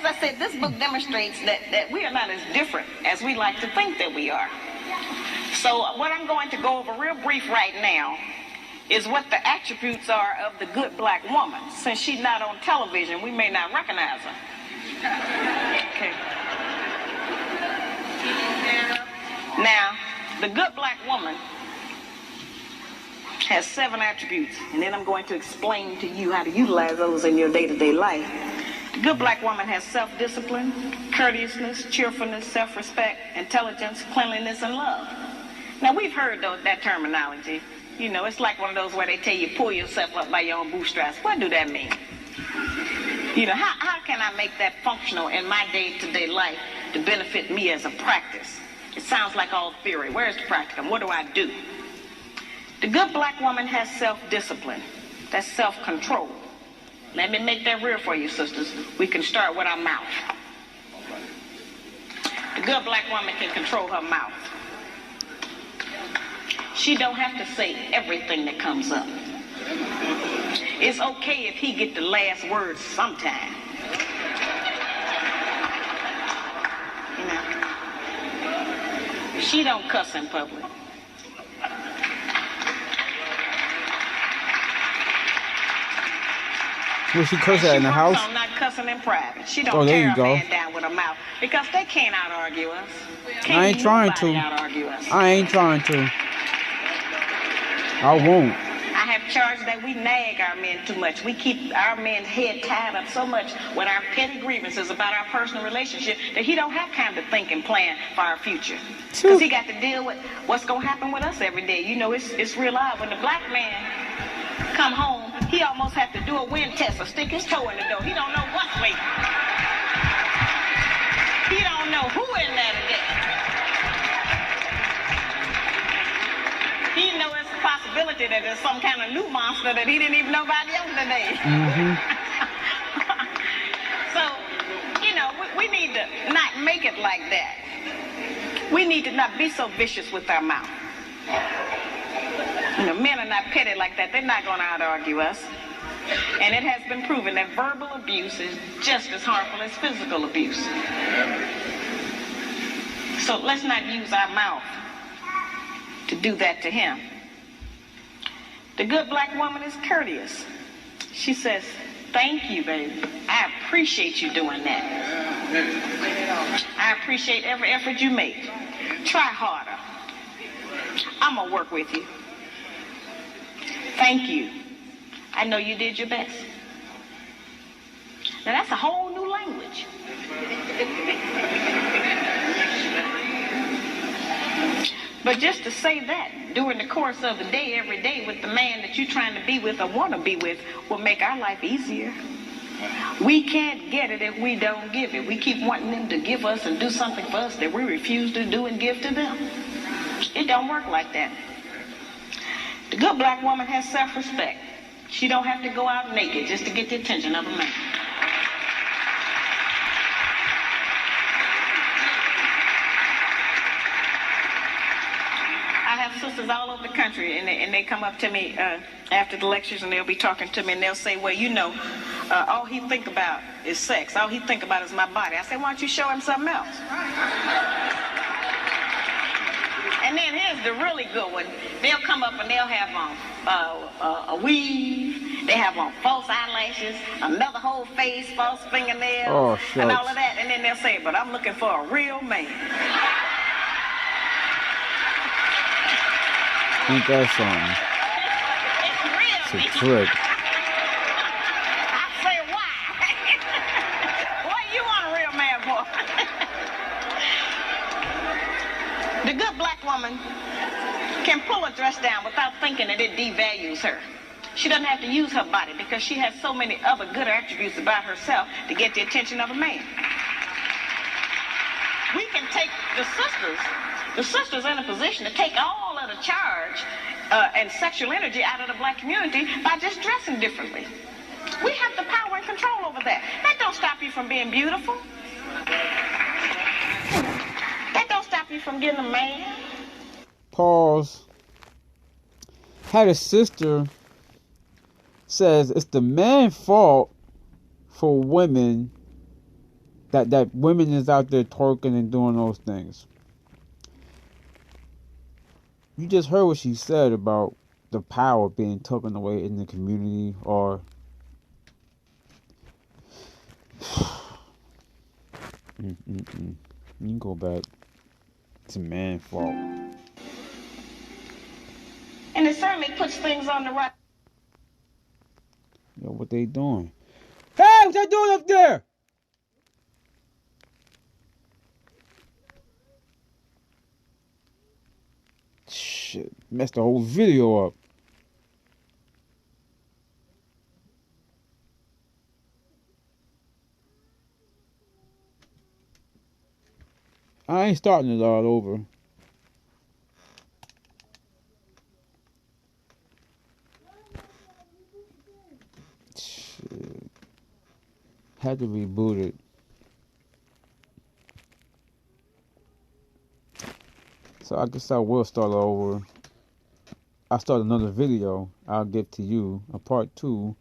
as I said, this book demonstrates that we are not as different as we like to think that we are. So what I'm going to go over real brief right now is what the attributes are of the good black woman. Since she's not on television, we may not recognize her. Okay. Now, the good black woman has 7 attributes, and then I'm going to explain to you how to utilize those in your day-to-day life. The good black woman has self-discipline, courteousness, cheerfulness, self-respect, intelligence, cleanliness, and love. Now, we've heard that terminology. You know, it's like one of those where they tell you pull yourself up by your own bootstraps. What do that mean? You know, how can I make that functional in my day-to-day life to benefit me as a practice? It sounds like all theory. Where's the practicum? What do I do? The good black woman has self-discipline. That's self-control. Let me make that real for you, sisters. We can start with our mouth. The good black woman can control her mouth. She don't have to say everything that comes up. It's okay if he get the last word sometime. You know, she don't cuss in public. Will she curse at in the house? I'm not cussing in private. She don't tear a man down with her mouth because they can't out-argue us. I ain't trying to. I ain't trying to. I won't. I have charged that we nag our men too much. We keep our men's head tied up so much with our petty grievances about our personal relationship that he don't have time to think and plan for our future. Because he got to deal with what's going to happen with us every day. You know, it's real odd. When the black man come home, he almost have to do a wind test or stick his toe in the door. He don't know what's waiting. He don't know who in there today. He knows it's a possibility that there's some kind of new monster that he didn't even know about yesterday. Mm-hmm. So, you know, we need to not make it like that. We need to not be so vicious with our mouth. You know, men are not petty like that. They're not going to out-argue us. And it has been proven that verbal abuse is just as harmful as physical abuse. So let's not use our mouth to do that to him. The good black woman is courteous. She says, thank you, baby. I appreciate you doing that. I appreciate every effort you make. Try harder. I'm going to work with you. Thank you. I know you did your best. Now that's a whole new language. But just to say that during the course of the day, every day, with the man that you're trying to be with or want to be with, will make our life easier. We can't get it if we don't give it. We keep wanting them to give us and do something for us that we refuse to do and give to them. It don't work like that. The good black woman has self-respect. She don't have to go out naked just to get the attention of a man. I have sisters all over the country, and they come up to me after the lectures, and they'll be talking to me, and they'll say, well, you know, all he think about is sex. All he think about is my body. I say, why don't you show him something else? And then here's the really good one. They'll come up and they'll have on a weave. They have on false eyelashes, another whole face, false fingernails, and all of that. And then they'll say, but I'm looking for a real man. Ain't that something? It's real. It's a trick. I say, why? What you want a real man for? The good black woman can pull a dress down without thinking that it devalues her. She doesn't have to use her body because she has so many other good attributes about herself to get the attention of a man. We can take the sisters in a position to take all of the charge and sexual energy out of the black community by just dressing differently. We have the power and control over that. That don't stop you from being beautiful. That don't stop you from getting a man. Pause. Had a sister says it's the man's fault for women that women is out there twerking and doing those things. You just heard what she said about the power being taken away in the community, or you can go back. It's a man's fault. And it certainly puts things on the right. Yo, what they doing? Hey, what y'all doing up there? Shit, messed the whole video up. I ain't starting it all over. Shit. Had to reboot it. So I guess I will start over. I'll start another video. I'll give to you a part 2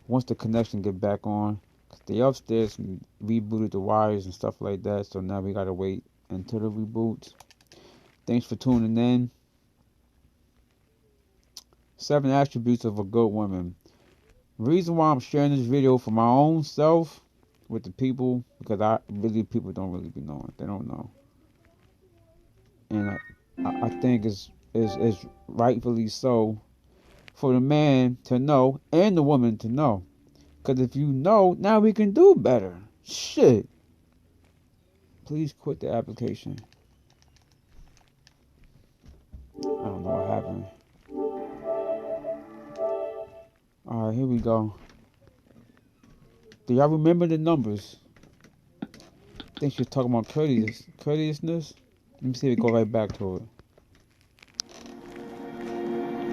once the connection get back on. Cause they upstairs rebooted the wires and stuff like that. So now we gotta wait until the reboots. Thanks for tuning in. 7 attributes of a good woman. Reason why I'm sharing this video for my own self with the people, because people don't really be knowing. They don't know. And I think it's rightfully so for the man to know and the woman to know. Because if you know, now we can do better. Shit. Please quit the application. I don't know what happened. Alright, here we go. Do y'all remember the numbers? I think she was talking about courteousness. Let me see if we go right back to it.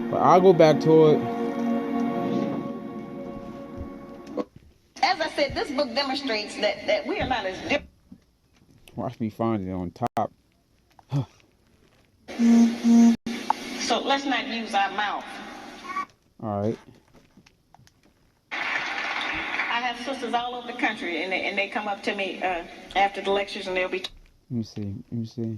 But I'll go back to it. As I said, this book demonstrates that we are not as different. Watch me find it on top. So let's not use our mouth. Alright. I have sisters all over the country, and they come up to me after the lectures, and they'll be. Let me see.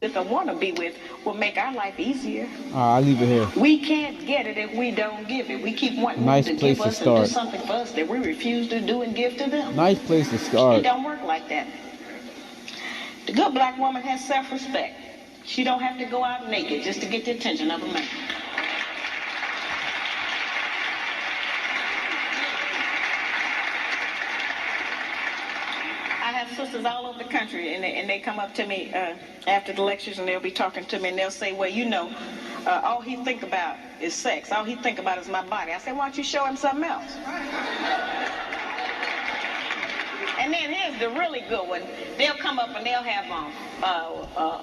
That I want to be with will make our life easier. I'll leave it here. We can't get it if we don't give it. We keep wanting nice them to place give us to start. And do something for us that we refuse to do and give to them. Nice place to start. It don't work like that. The good black woman has self-respect. She don't have to go out naked just to get the attention of a man. I have sisters all over the country, and they come up to me after the lectures, and they'll be talking to me, and they'll say, well, you know, all he think about is sex. All he think about is my body. I say, why don't you show him something else? And then here's the really good one. They'll come up and they'll have on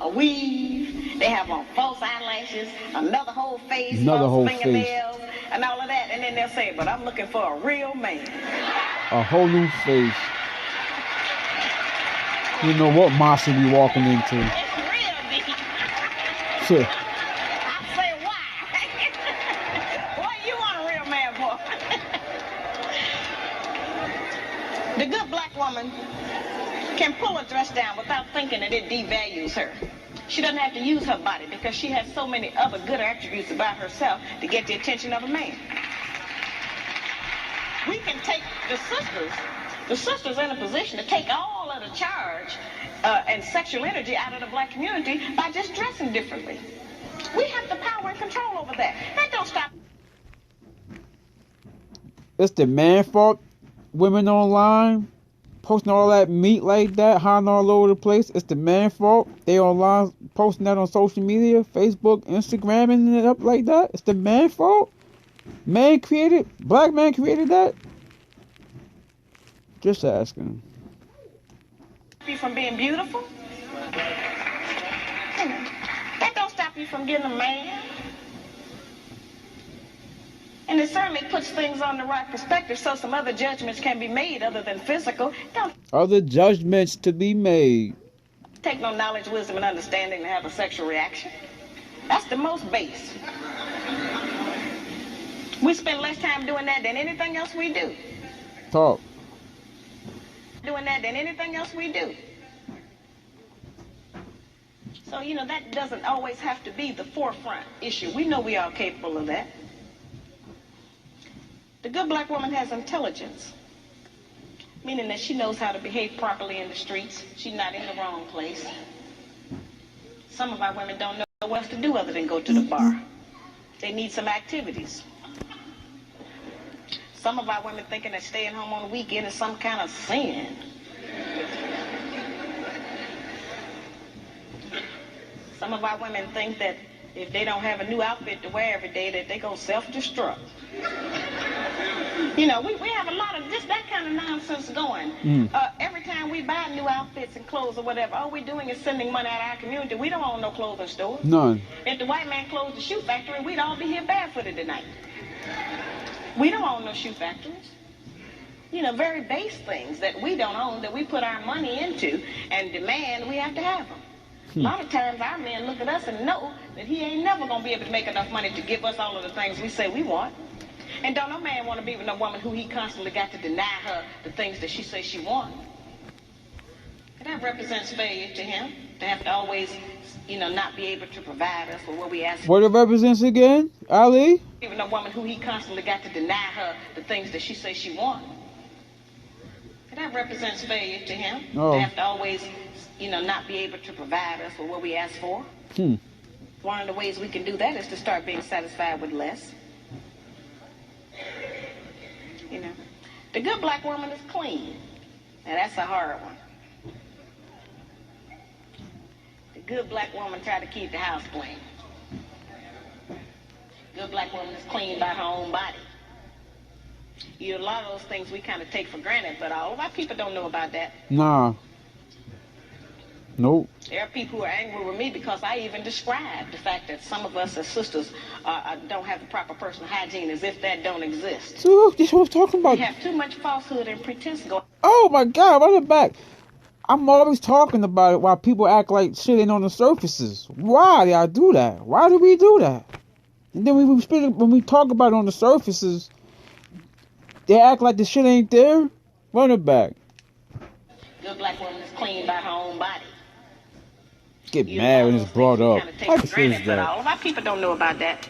a weave. They have on false eyelashes, another whole face, false fingernails, and all of that. And then they'll say, but I'm looking for a real man. A whole new face. You know what monster we walking into. It's real deep. Sure. I say, why? What you want a real man for? The good black woman can pull a dress down without thinking that it devalues her. She doesn't have to use her body because she has so many other good attributes about herself to get the attention of a man. We can take the sisters in a position to take all of the charge and sexual energy out of the black community by just dressing differently. We have the power and control over that. That don't stop. It's the man's fault. Women online posting all that meat like that, hiding all over the place. It's the man's fault. They online posting that on social media, Facebook, Instagramming it up like that. It's the man's fault. Black man created that. Just asking. You from being beautiful? That don't stop you from getting a man. And it certainly puts things on the right perspective so some other judgments can be made other than physical. Don't other judgments to be made. Take no knowledge, wisdom, and understanding to have a sexual reaction. That's the most base. We spend less time doing that than anything else we do. Talk. Doing doing that than anything else we do. So, that doesn't always have to be the forefront issue. We know we are capable of that. The good black woman has intelligence, meaning that she knows how to behave properly in the streets. She's not in the wrong place. Some of our women don't know what else to do other than go to the bar. They need some activities. Some of our women thinking that staying home on the weekend is some kind of sin. Some of our women think that if they don't have a new outfit to wear every day, that they're going to self-destruct. We have a lot of just that kind of nonsense going. Every time we buy new outfits and clothes or whatever, all we're doing is sending money out of our community. We don't own no clothing store. None. If the white man closed the shoe factory, we'd all be here barefooted tonight. We don't own no shoe factories. Very base things that we don't own, that we put our money into and demand we have to have them. A lot of times our men look at us and know that he ain't never going to be able to make enough money to give us all of the things we say we want. And don't no man want to be with no woman who he constantly got to deny her the things that she says she wants. And that represents failure to him, to have to always, not be able to provide us with what we ask for. What it represents again, Ali? Even a woman who he constantly got to deny her the things that she says she wants. And that represents failure to him, to have to always, not be able to provide us with what we ask for. One of the ways we can do that is to start being satisfied with less. The good black woman is clean. Now that's a hard one. The good black woman try to keep the house clean. Good black woman is clean by her own body. A lot of those things we kind of take for granted, but all of our people don't know about that. Nah. Nope. There are people who are angry with me because I even described the fact that some of us as sisters don't have the proper personal hygiene, as if that don't exist. So this is what I'm talking about. We have too much falsehood and pretense going. Oh my God, run it back. I'm always talking about it while people act like shit ain't on the surfaces. Why do y'all do that? Why do we do that? And then when we talk about it on the surfaces, they act like the shit ain't there. Run it back. Good black woman is clean by her own body. Get mad when it's brought up. How is that? All of our people don't know about that.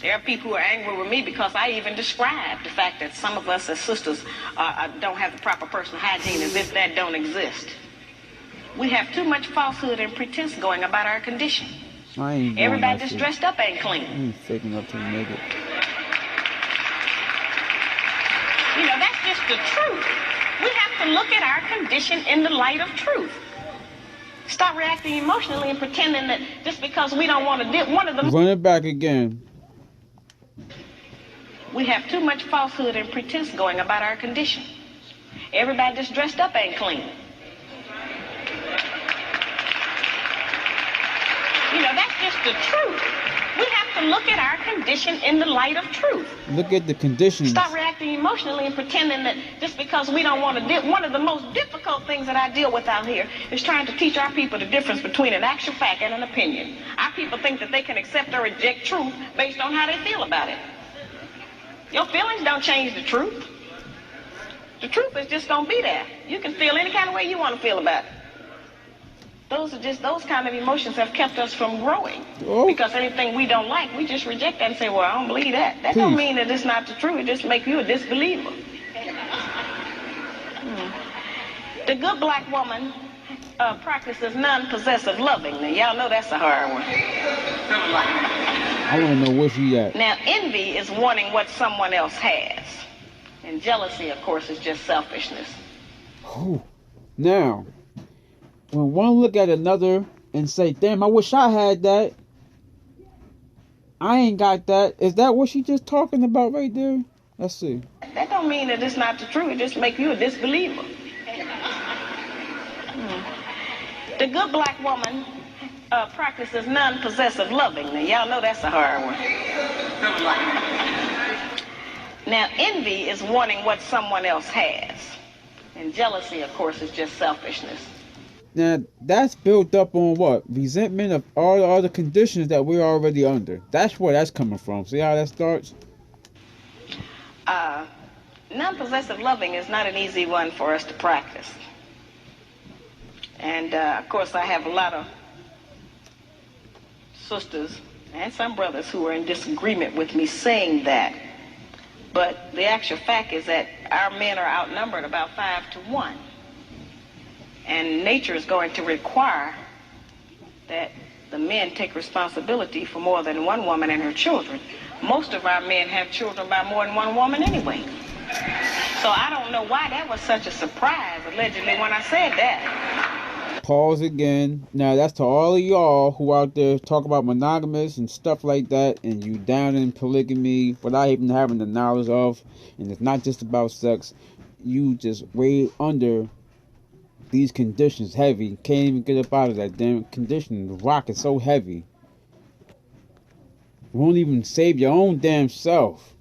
There are people who are angry with me because I even described the fact that some of us as sisters don't have the proper personal hygiene, as if that don't exist. We have too much falsehood and pretense going about our condition. Everybody that's dressed up ain't clean. I ain't faking up to the nigga. That's just the truth. We have to look at our condition in the light of truth. Stop reacting emotionally and pretending that just because we don't want to do one of them. Run it back again. We have too much falsehood and pretense going about our condition. Everybody that's dressed up ain't clean. That's just the truth. We have to look at our condition in the light of truth. Look at the conditions. Stop reacting emotionally and pretending that just because we don't want to do. One of the most difficult things that I deal with out here is trying to teach our people the difference between an actual fact and an opinion. Our people think that they can accept or reject truth based on how they feel about it. Your feelings don't change the truth. The truth is just going to be there. You can feel any kind of way you want to feel about it. Those kind of emotions have kept us from growing. Because anything we don't like, we just reject that and say, well, I don't believe that. That don't mean that it's not the truth. It just makes you a disbeliever. The good black woman practices non-possessive loving. Now, y'all know that's a hard one. I want to know where she at. Now, envy is wanting what someone else has. And jealousy, of course, is just selfishness. Now, when one look at another and say, damn, I wish I had that. I ain't got that. Is that what she just talking about right there? Let's see. That don't mean that it's not the truth. It just make you a disbeliever. The good black woman practices non-possessive loving. Now, y'all know that's a hard one. Now, envy is wanting what someone else has. And jealousy, of course, is just selfishness. Now, that's built up on what? Resentment of all the other conditions that we're already under. That's where that's coming from. See how that starts? Non-possessive loving is not an easy one for us to practice. And, of course, I have a lot of sisters and some brothers who are in disagreement with me saying that. But the actual fact is that our men are outnumbered about 5 to 1. And nature is going to require that the men take responsibility for more than one woman and her children. Most of our men have children by more than one woman anyway. So I don't know why that was such a surprise, allegedly, when I said that. Pause again. Now, that's to all of y'all who out there talk about monogamous and stuff like that, and you down in polygamy without even having the knowledge of, and it's not just about sex. You just way under these conditions heavy. Can't even get up out of that damn condition. The rock is so heavy. You won't even save your own damn self.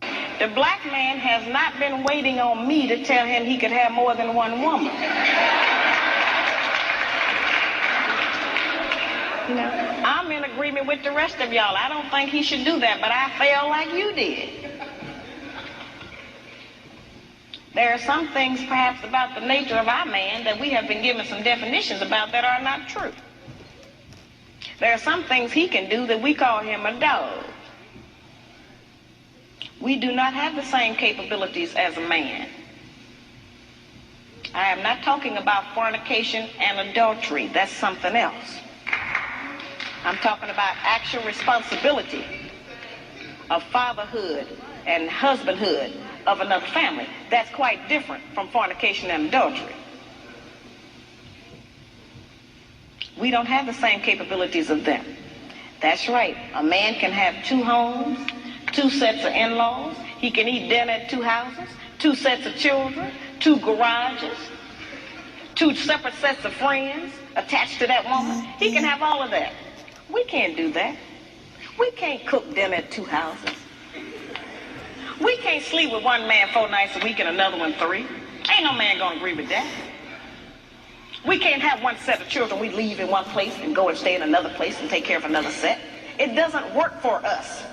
The black man has not been waiting on me to tell him he could have more than one woman. You know, I'm in agreement with the rest of y'all. I don't think he should do that, but I feel like you did. There are some things perhaps about the nature of our man that we have been given some definitions about that are not true. There are some things he can do that we call him a dog. We do not have the same capabilities as a man. I am not talking about fornication and adultery. That's something else. I'm talking about actual responsibility of fatherhood and husbandhood of another family. That's quite different from fornication and adultery. We don't have the same capabilities of them. That's right. A man can have 2 homes, 2 sets of in-laws. He can eat dinner at 2 houses, 2 sets of children, 2 garages, 2 separate sets of friends attached to that woman. He can have all of that. We can't do that. We can't cook dinner at 2 houses. We can't sleep with one man 4 nights a week and another one 3. Ain't no man gonna agree with that. We can't have one set of children we leave in one place and go and stay in another place and take care of another set. It doesn't work for us.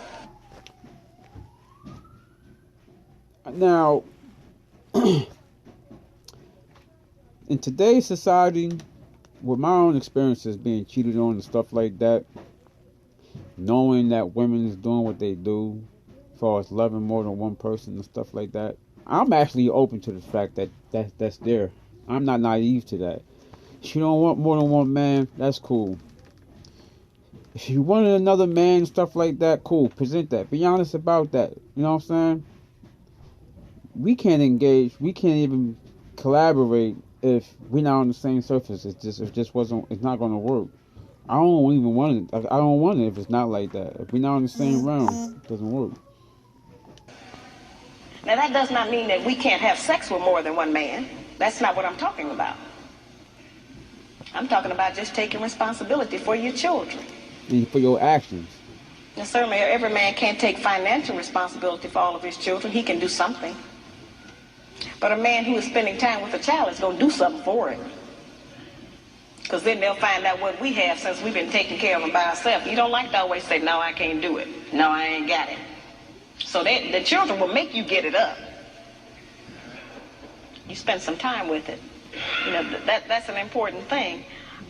Now, in today's society, with my own experiences being cheated on and stuff like that, knowing that women is doing what they do, as far as loving more than one person and stuff like that, I'm actually open to the fact that that's there. I'm not naive to that. If you don't want more than one man, that's cool. If you wanted another man and stuff like that, cool. Present that. Be honest about that. You know what I'm saying? We can't engage. We can't even collaborate if we're not on the same surface. It's not going to work. I don't even want it. I don't want it if it's not like that. If we're not on the same realm, it doesn't work. Now that does not mean that we can't have sex with more than one man. That's not what I'm talking about. I'm talking about just taking responsibility for your children. And for your actions. And certainly every man can't take financial responsibility for all of his children. He can do something. But a man who is spending time with a child is going to do something for it. Because then they'll find out what we have since we've been taking care of them by ourselves. You don't like to always say, no, I can't do it. No, I ain't got it. So the children will make you get it up. You spend some time with it. You know, that's an important thing.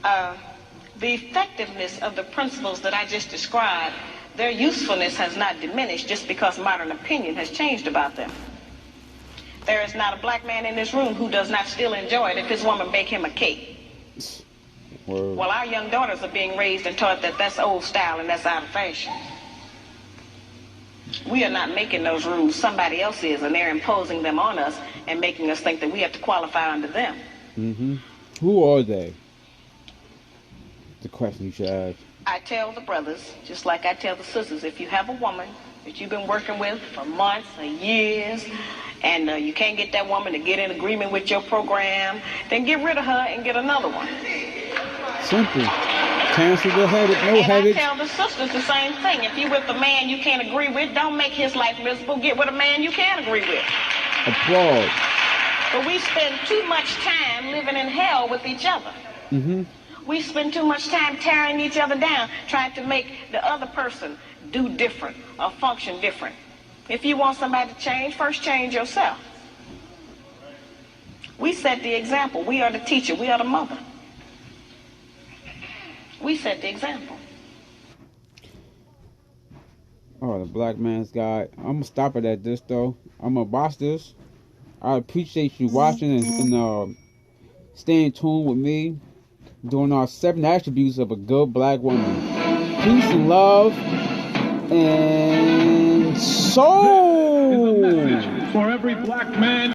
The effectiveness of the principles that I just described, their usefulness has not diminished just because modern opinion has changed about them. There is not a black man in this room who does not still enjoy it if his woman bake him a cake. Word. Well, our young daughters are being raised and taught that that's old style and that's out of fashion. We are not making those rules. Somebody else is, and they're imposing them on us and making us think that we have to qualify under them. Mm-hmm. Who are they? The question you should ask. I tell the brothers, just like I tell the sisters, if you have a woman that you've been working with for months or years, and you can't get that woman to get in agreement with your program, then get rid of her and get another one. Simple. Cancel the headache, no headache. And I tell the sisters the same thing. If you're with a man you can't agree with, don't make his life miserable. Get with a man you can agree with. Applaud. But we spend too much time living in hell with each other. Mm-hmm. We spend too much time tearing each other down, trying to make the other person do different or function different. If you want somebody to change, first change yourself. We set the example. We are the teacher. We are the mother. We set the example. Oh, the Black Man's Guide. I'm going to stop it at this, though. I'm going to watch this. I appreciate you watching and staying tuned with me during our 7 attributes of a good black woman. Peace and love and soul. This is a message for every black man.